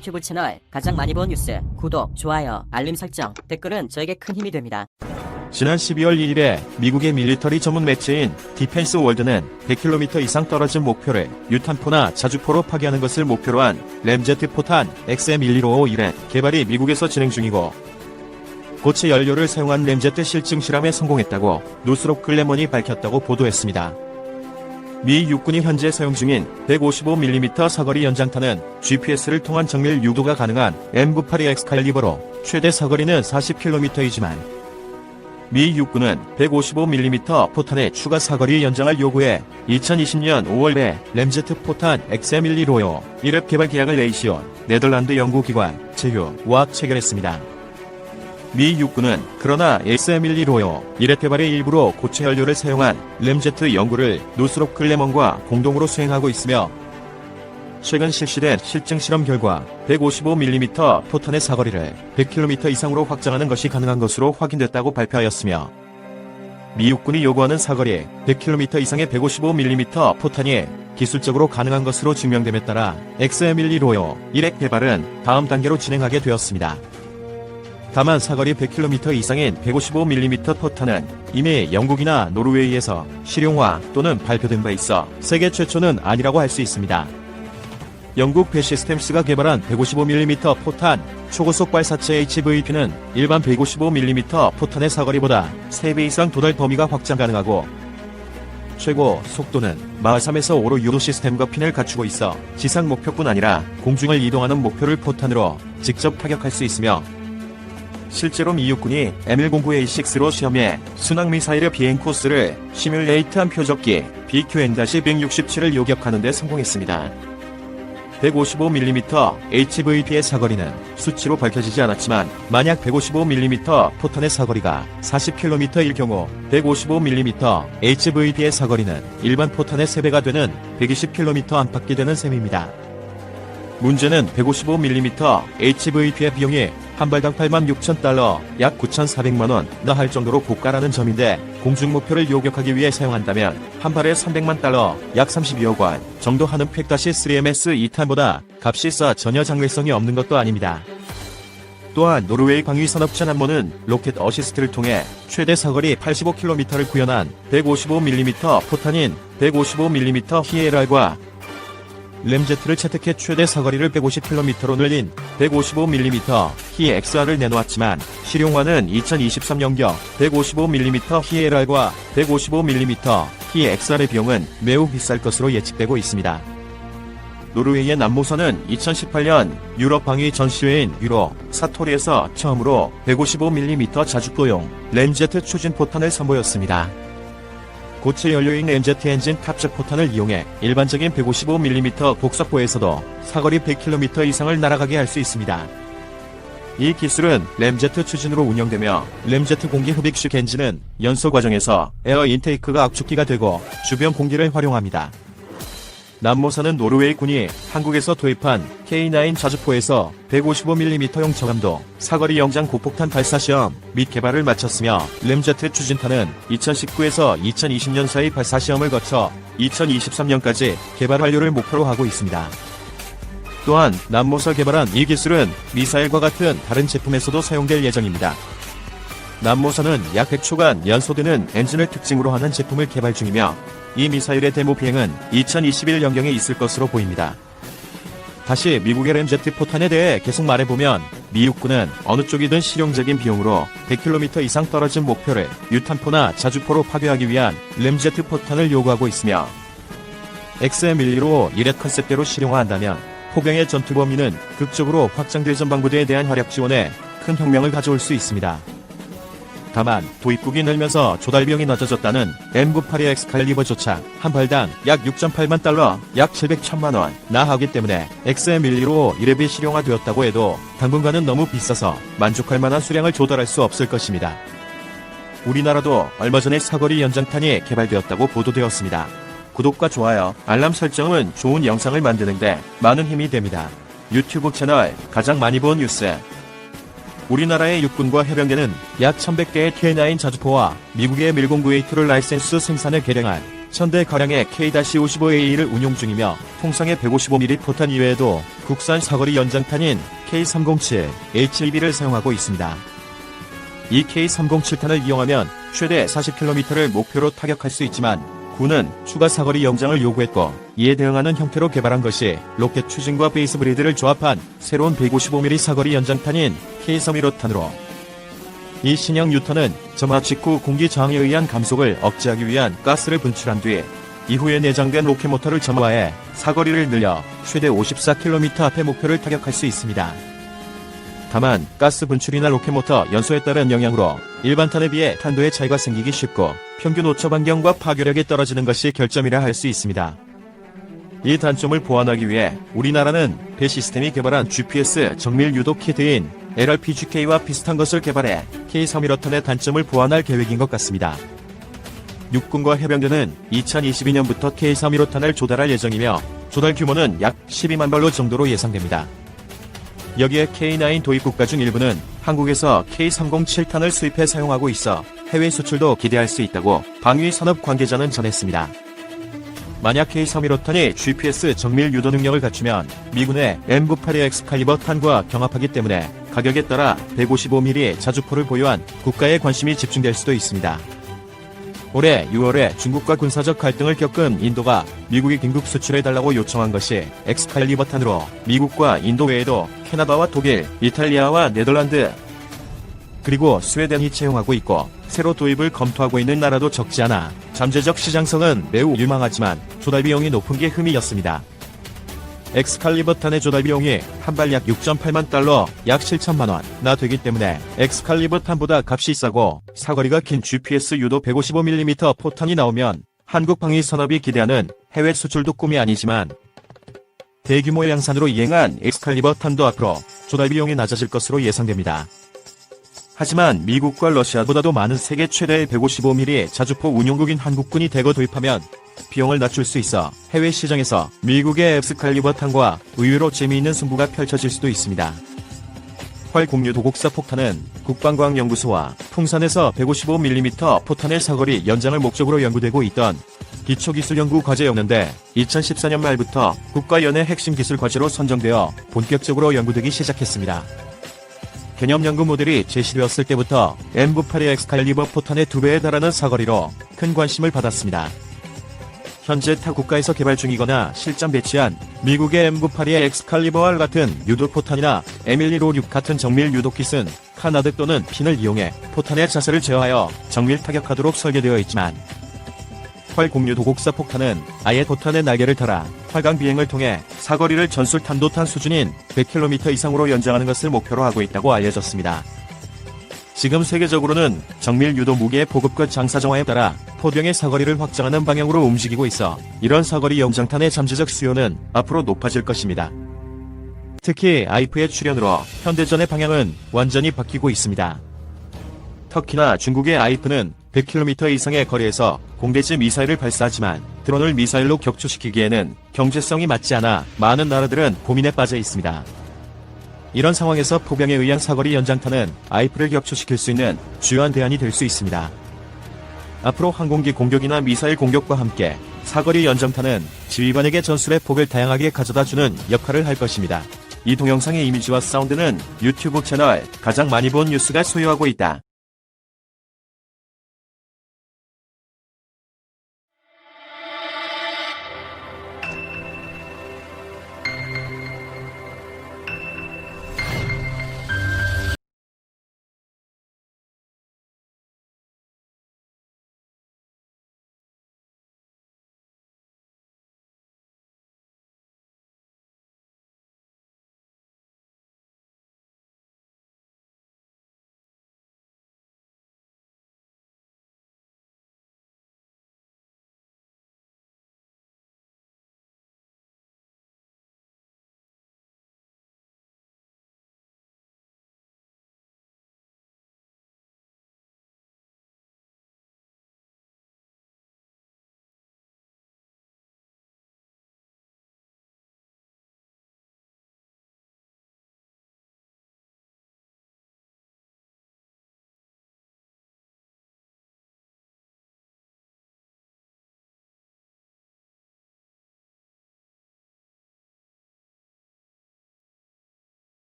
유튜브 채널 가장 많이 본 뉴스 구독, 좋아요, 알림 설정, 댓글은 저에게 큰 힘이 됩니다. 지난 12월 2일에 미국의 밀리터리 전문 매체인 디펜스 월드는 100km 이상 떨어진 목표를 유탄포나 자주포로 파괴하는 것을 목표로 한 램제트 포탄 XM1155 개발이 미국에서 진행 중이고 고체 연료를 사용한 램제트 실증 실험에 성공했다고 노스롭 글래먼이 밝혔다고 보도했습니다. 미 육군이 현재 사용 중인 155mm 사거리 연장탄은 GPS를 통한 정밀 유도가 가능한 M982 엑스칼리버로 최대 사거리는 40km이지만 미 육군은 155mm 포탄의 추가 사거리 연장을 요구해 2020년 5월에 램제트 포탄 XM1155 1회 개발 계약을 레이시온 네덜란드 연구기관 제휴와 체결했습니다. 미 육군은 그러나 XM1155 1회 개발의 일부로 고체 연료를 사용한 램제트 연구를 노스롭 글래먼과 공동으로 수행하고 있으며 최근 실시된 실증 실험 결과 155mm 포탄의 사거리를 100km 이상으로 확장하는 것이 가능한 것으로 확인됐다고 발표하였으며 미 육군이 요구하는 사거리 100km 이상의 155mm 포탄이 기술적으로 가능한 것으로 증명됨에 따라 XM1155 1회 개발은 다음 단계로 진행하게 되었습니다. 다만 사거리 100km 이상인 155mm 포탄은 이미 영국이나 노르웨이에서 실용화 또는 발표된 바 있어 세계 최초는 아니라고 할 수 있습니다. 영국 배시스템스가 개발한 155mm 포탄 초고속 발사체 HVP는 일반 155mm 포탄의 사거리보다 3배 이상 도달 범위가 확장 가능하고 최고 속도는 마하 3에서 5로 유도 시스템과 핀을 갖추고 있어 지상 목표뿐 아니라 공중을 이동하는 목표를 포탄으로 직접 타격할 수 있으며 실제로 미 육군이 M109A6로 시험해 순항미사일의 비행 코스를 시뮬레이트한 표적기 BQN-167을 요격하는 데 성공했습니다. 155mm HVP의 사거리는 수치로 밝혀지지 않았지만 만약 155mm 포탄의 사거리가 40km일 경우 155mm HVP의 사거리는 일반 포탄의 3배가 되는 120km 안팎이 되는 셈입니다. 문제는 155mm HVP의 비용이 한 발당 $86,000, 약 9,400만원 나 할 정도로 고가라는 점인데 공중 목표를 요격하기 위해 사용한다면 한 발에 $300만, 약 32억 원 정도 하는 팩-3MS 2탄보다 값이 싸 전혀 장래성이 없는 것도 아닙니다. 또한 노르웨이 방위산업체 남모는 로켓 어시스트를 통해 최대 사거리 85km를 구현한 155mm 포탄인 155mm HELR과 램제트를 채택해 최대 사거리를 150km로 늘린 155mm HEXR을 내놓았지만 실용화는 2023년경 155mm HELR과 155mm HEXR의 비용은 매우 비쌀 것으로 예측되고 있습니다. 노르웨이의 남모선은 2018년 유럽 방위 전시회인 유로 사토리에서 처음으로 155mm 자주포용 램제트 추진 포탄을 선보였습니다. 고체 연료인 램제트 엔진 탑재 포탄을 이용해 일반적인 155mm 복사포에서도 사거리 100km 이상을 날아가게 할 수 있습니다. 이 기술은 램제트 추진으로 운영되며 램제트 공기 흡입식 엔진은 연소 과정에서 에어 인테이크가 압축기가 되고 주변 공기를 활용합니다. 남모선은 노르웨이 군이 한국에서 도입한 K9 자주포에서 155mm용 저감도 사거리 영장 고폭탄 발사 시험 및 개발을 마쳤으며 램제트 추진탄은 2019에서 2020년 사이 발사 시험을 거쳐 2023년까지 개발 완료를 목표로 하고 있습니다. 또한 남모서 개발한 이 기술은 미사일과 같은 다른 제품에서도 사용될 예정입니다. 남모선은 약 100초간 연소되는 엔진을 특징으로 하는 제품을 개발 중이며 이 미사일의 데모 비행은 2021년경에 있을 것으로 보입니다. 다시 미국의 램제트 포탄에 대해 계속 말해보면 미 육군은 어느 쪽이든 실용적인 비용으로 100km 이상 떨어진 목표를 유탄포나 자주포로 파괴하기 위한 램제트 포탄을 요구하고 있으며 XM1155 1회 컨셉대로 실용화한다면 포병의 전투 범위는 극적으로 확장될 전방부대에 대한 활약 지원에 큰 혁명을 가져올 수 있습니다. 다만 도입국이 늘면서 조달비용이 낮아졌다는 M982 엑스칼리버 조차 한 발당 약 $6.8만, 약 700,000만원 나 하기 때문에 XM1155 1랩이 실용화되었다고 해도 당분간은 너무 비싸서 만족할 만한 수량을 조달할 수 없을 것입니다. 우리나라도 얼마 전에 사거리 연장탄이 개발되었다고 보도되었습니다. 구독과 좋아요, 알람 설정은 좋은 영상을 만드는데 많은 힘이 됩니다. 유튜브 채널 가장 많이 본 뉴스. 우리나라의 육군과 해병대는 약 1100개의 K9 자주포와 미국의 밀09A2를 라이센스 생산에 개량한 현대 가량의 K-55A를 운용 중이며 통상의 155mm 포탄 이외에도 국산 사거리 연장탄인 K307HEB를 사용하고 있습니다. 이 K307탄을 이용하면 최대 40km를 목표로 타격할 수 있지만 군은 추가 사거리 연장을 요구했고 이에 대응하는 형태로 개발한 것이 로켓 추진과 베이스 브리드를 조합한 새로운 155mm 사거리 연장탄인 K315탄으로 이 신형 뉴턴은 점화 직후 공기 저항에 의한 감속을 억제하기 위한 가스를 분출한 뒤 이후에 내장된 로켓 모터를 점화해 사거리를 늘려 최대 54km 앞의 목표를 타격할 수 있습니다. 다만 가스 분출이나 로켓 모터 연소에 따른 영향으로 일반 탄에 비해 탄도의 차이가 생기기 쉽고 평균 오첩 반경과 파괴력이 떨어지는 것이 결점이라 할 수 있습니다. 이 단점을 보완하기 위해 우리나라는 배 시스템이 개발한 GPS 정밀 유도 키트인 LRPGK와 비슷한 것을 개발해 K315탄의 단점을 보완할 계획인 것 같습니다. 육군과 해병대는 2022년부터 K315탄을 조달할 예정이며 조달 규모는 약 12만 발로 정도로 예상됩니다. 여기에 K9 도입 국가 중 일부는 한국에서 K307탄을 수입해 사용하고 있어 해외 수출도 기대할 수 있다고 방위 산업 관계자는 전했습니다. 만약 K315탄이 GPS 정밀 유도 능력을 갖추면 미군의 M982 엑스칼리버 탄과 경합하기 때문에 가격에 따라 155mm 자주포를 보유한 국가의 관심이 집중될 수도 있습니다. 올해 6월에 중국과 군사적 갈등을 겪은 인도가 미국이 긴급 수출해달라고 요청한 것이 엑스칼리버 탄으로 미국과 인도 외에도 캐나다와 독일, 이탈리아와 네덜란드 그리고 스웨덴이 채용하고 있고 새로 도입을 검토하고 있는 나라도 적지 않아 잠재적 시장성은 매우 유망하지만 조달 비용이 높은 게 흠이었습니다. 엑스칼리버 탄의 조달 비용이 한 발 약 6.8만 달러, 약 7천만원나 되기 때문에 엑스칼리버 탄보다 값이 싸고 사거리가 긴 GPS 유도 155mm 포탄이 나오면 한국 방위 산업이 기대하는 해외 수출도 꿈이 아니지만 대규모 양산으로 이행한 엑스칼리버 탄도 앞으로 조달 비용이 낮아질 것으로 예상됩니다. 하지만 미국과 러시아보다도 많은 세계 최대의 155mm 자주포 운용국인 한국군이 대거 도입하면 비용을 낮출 수 있어 해외 시장에서 미국의 엑스칼리버 탄과 의외로 재미있는 승부가 펼쳐질 수도 있습니다. 활공유 도곡사 폭탄은 국방과학연구소와 풍산에서 155mm 포탄의 사거리 연장을 목적으로 연구되고 있던 기초기술 연구 과제였는데 2014년 말부터 국가연의 핵심 기술 과제로 선정되어 본격적으로 연구되기 시작했습니다. 개념 연구 모델이 제시되었을 때부터 M982 엑스칼리버 포탄의 2배에 달하는 사거리로 큰 관심을 받았습니다. 현재 타 국가에서 개발 중이거나 실전 배치한 미국의 M982 엑스칼리버와 같은 유도 포탄이나 M1156 같은 정밀 유도 킷은 카나드 또는 핀을 이용해 포탄의 자세를 제어하여 정밀 타격하도록 설계되어 있지만 활공유 도곡사 폭탄은 아예 포탄의 날개를 달아 활강 비행을 통해 사거리를 전술 탄도탄 수준인 100km 이상으로 연장하는 것을 목표로 하고 있다고 알려졌습니다. 지금 세계적으로는 정밀 유도 무기의 보급과 장사 정화에 따라 포병의 사거리를 확장하는 방향으로 움직이고 있어 이런 사거리 연장탄의 잠재적 수요는 앞으로 높아질 것입니다. 특히 아이프의 출현으로 현대전의 방향은 완전히 바뀌고 있습니다. 터키나 중국의 아이프는 100km 이상의 거리에서 공대지 미사일을 발사하지만 드론을 미사일로 격추시키기에는 경제성이 맞지 않아 많은 나라들은 고민에 빠져 있습니다. 이런 상황에서 포병에 의한 사거리 연장탄은 아이프를 격추시킬 수 있는 주요한 대안이 될 수 있습니다. 앞으로 항공기 공격이나 미사일 공격과 함께 사거리 연장탄은 지휘관에게 전술의 폭을 다양하게 가져다주는 역할을 할 것입니다. 이 동영상의 이미지와 사운드는 유튜브 채널 가장 많이 본 뉴스가 소유하고 있다.